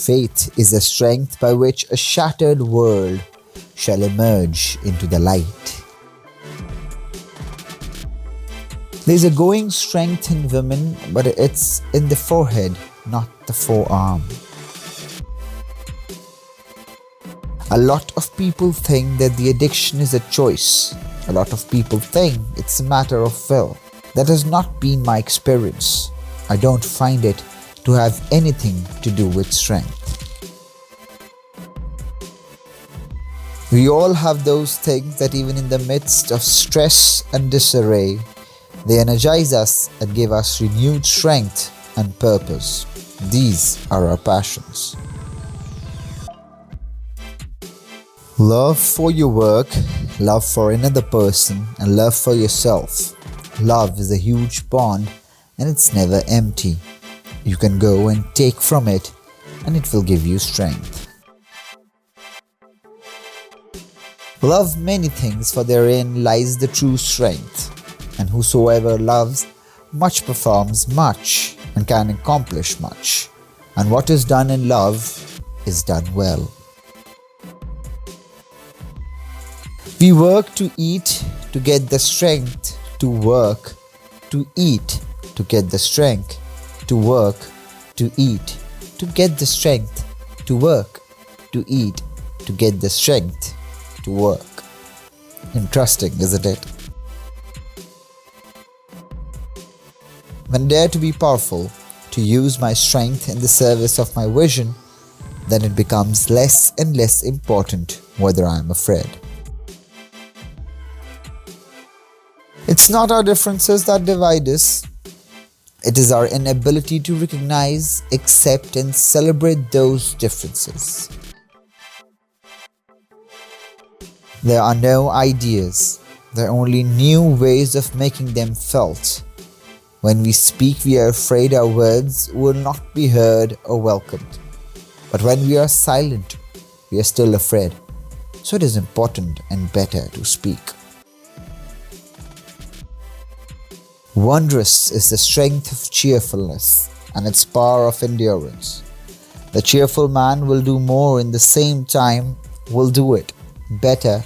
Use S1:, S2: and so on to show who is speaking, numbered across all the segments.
S1: Faith is the strength by which a shattered world shall emerge into the light. There's a growing strength in women, but it's in the forehead, not the forearm. A lot of people think that the addiction is a choice. A lot of people think it's a matter of will. That has not been my experience. I don't find it to have anything to do with strength. We all have those things that even in the midst of stress and disarray, they energize us and give us renewed strength and purpose. These are our passions. Love for your work, love for another person, and love for yourself. Love is a huge bond and it's never empty. You can go and take from it and it will give you strength. Love many things, for therein lies the true strength. And whosoever loves much performs much and can accomplish much. And what is done in love is done well. We work to eat to get the strength to work, to eat to get the strength to work, to eat to get the strength to work, to eat to get the strength to work. Interesting, isn't it? When I dare to be powerful, to use my strength in the service of my vision, then it becomes less and less important whether I am afraid. It's not our differences that divide us. It is our inability to recognize, accept, and celebrate those differences. There are no ideas. There are only new ways of making them felt. When we speak, we are afraid our words will not be heard or welcomed. But when we are silent, we are still afraid. So it is important and better to speak. Wondrous is the strength of cheerfulness and its power of endurance. The cheerful man will do more in the same time, will do it better,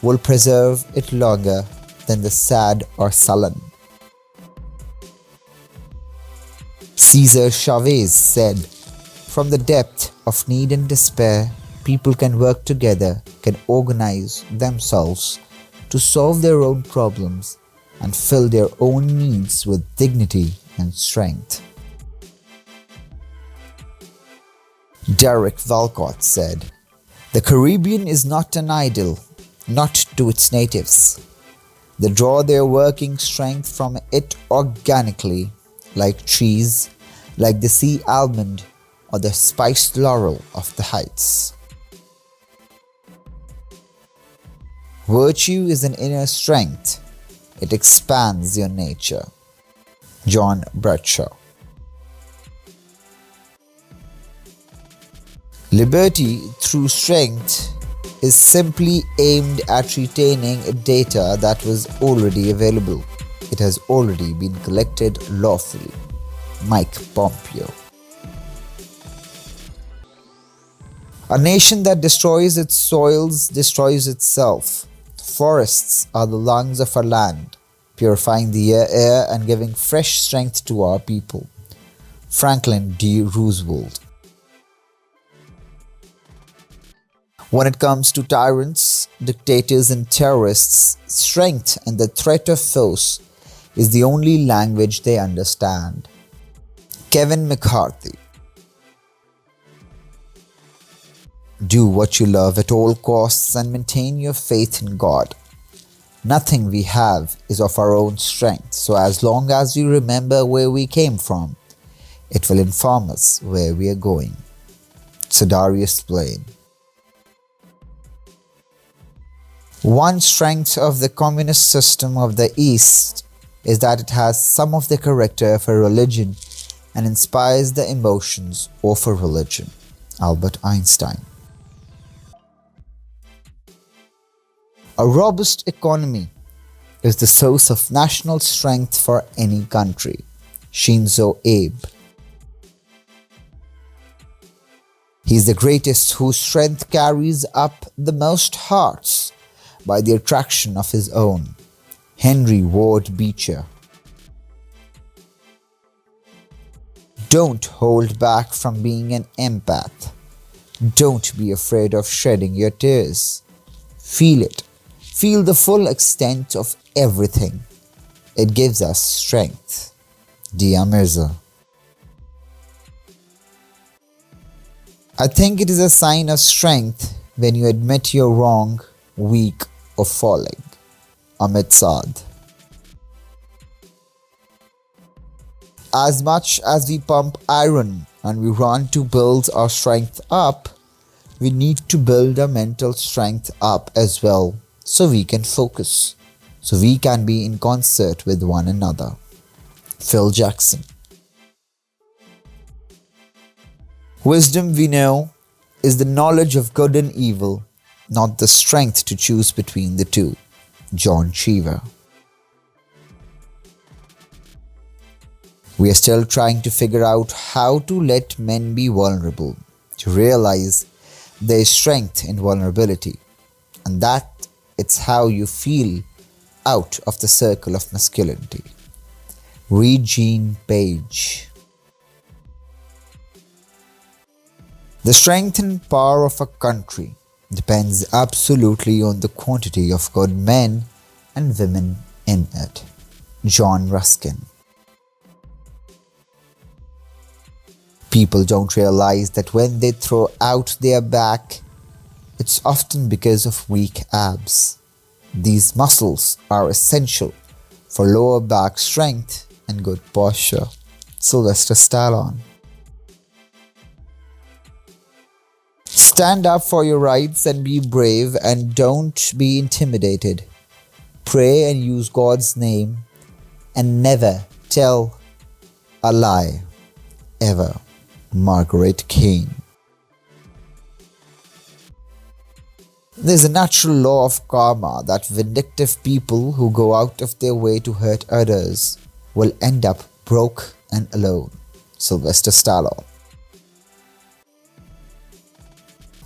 S1: will preserve it longer than the sad or sullen. Cesar Chavez said, "From the depth of need and despair, people can work together, can organize themselves to solve their own problems and fill their own needs with dignity and strength." Derek Walcott said, "The Caribbean is not an idol, not to its natives. They draw their working strength from it organically, like trees, like the sea almond or the spiced laurel of the heights." Virtue is an inner strength. It expands your nature. John Bradshaw. Liberty through strength is simply aimed at retaining data that was already available. It has already been collected lawfully. Mike Pompeo. A nation that destroys its soils destroys itself. Forests are the lungs of our land, purifying the air and giving fresh strength to our people. Franklin D. Roosevelt. When it comes to tyrants, dictators, and terrorists, strength and the threat of force is the only language they understand. Kevin McCarthy. Do what you love at all costs and maintain your faith in God. Nothing we have is of our own strength, so as long as we remember where we came from, it will inform us where we are going. Darius Blaine. One strength of the communist system of the East is that it has some of the character of a religion and inspires the emotions of a religion. Albert Einstein. A robust economy is the source of national strength for any country. Shinzo Abe. He is the greatest whose strength carries up the most hearts by the attraction of his own. Henry Ward Beecher. Don't hold back from being an empath. Don't be afraid of shedding your tears. Feel it. Feel the full extent of everything. It gives us strength. Dia Mirza. I think it is a sign of strength when you admit you're wrong, weak, or falling. Amit Saad. As much as we pump iron and we run to build our strength up, we need to build our mental strength up as well so we can focus, so we can be in concert with one another. Phil Jackson. Wisdom, we know, is the knowledge of good and evil, not the strength to choose between the two. John Cheever. We are still trying to figure out how to let men be vulnerable, to realize there is strength in vulnerability, and that it's how you feel out of the circle of masculinity. Regine Page. The strength and power of a country depends absolutely on the quantity of good men and women in it. John Ruskin. People don't realize that when they throw out their back, it's often because of weak abs. These muscles are essential for lower back strength and good posture. Sylvester Stallone. Stand up for your rights and be brave and don't be intimidated. Pray and use God's name and never tell a lie. Ever. Margaret Kane. There's a natural law of karma that vindictive people who go out of their way to hurt others will end up broke and alone. Sylvester Stallone.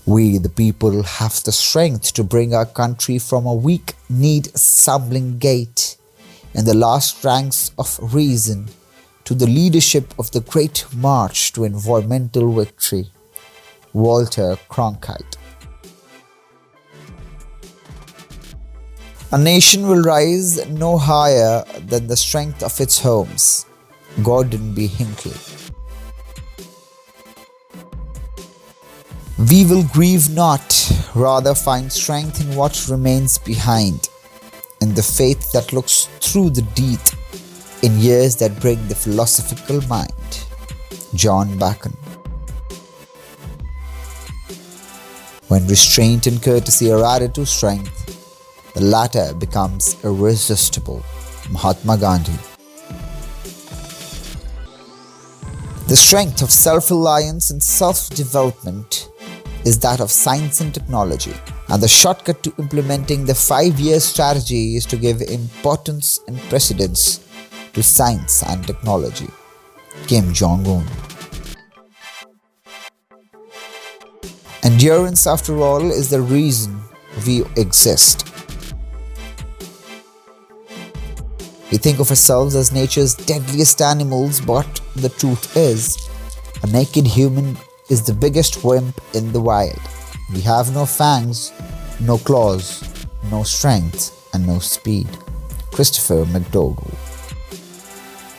S1: We, the people, have the strength to bring our country from a weak-kneed stumbling gait in the last ranks of reason to the leadership of the great march to environmental victory. Walter Cronkite. A nation will rise no higher than the strength of its homes. Gordon B. Hinckley. We will grieve not, rather find strength in what remains behind, in the faith that looks through the deed, in years that bring the philosophical mind. John Bacon. When restraint and courtesy are added to strength, the latter becomes irresistible. Mahatma Gandhi. The strength of self-reliance and self-development is that of science and technology, and the shortcut to implementing the 5-year strategy is to give importance and precedence to science and technology. Kim Jong-un. Endurance, after all, is the reason we exist. We think of ourselves as nature's deadliest animals, but the truth is, a naked human is the biggest wimp in the wild. We have no fangs, no claws, no strength, and no speed. Christopher McDougall.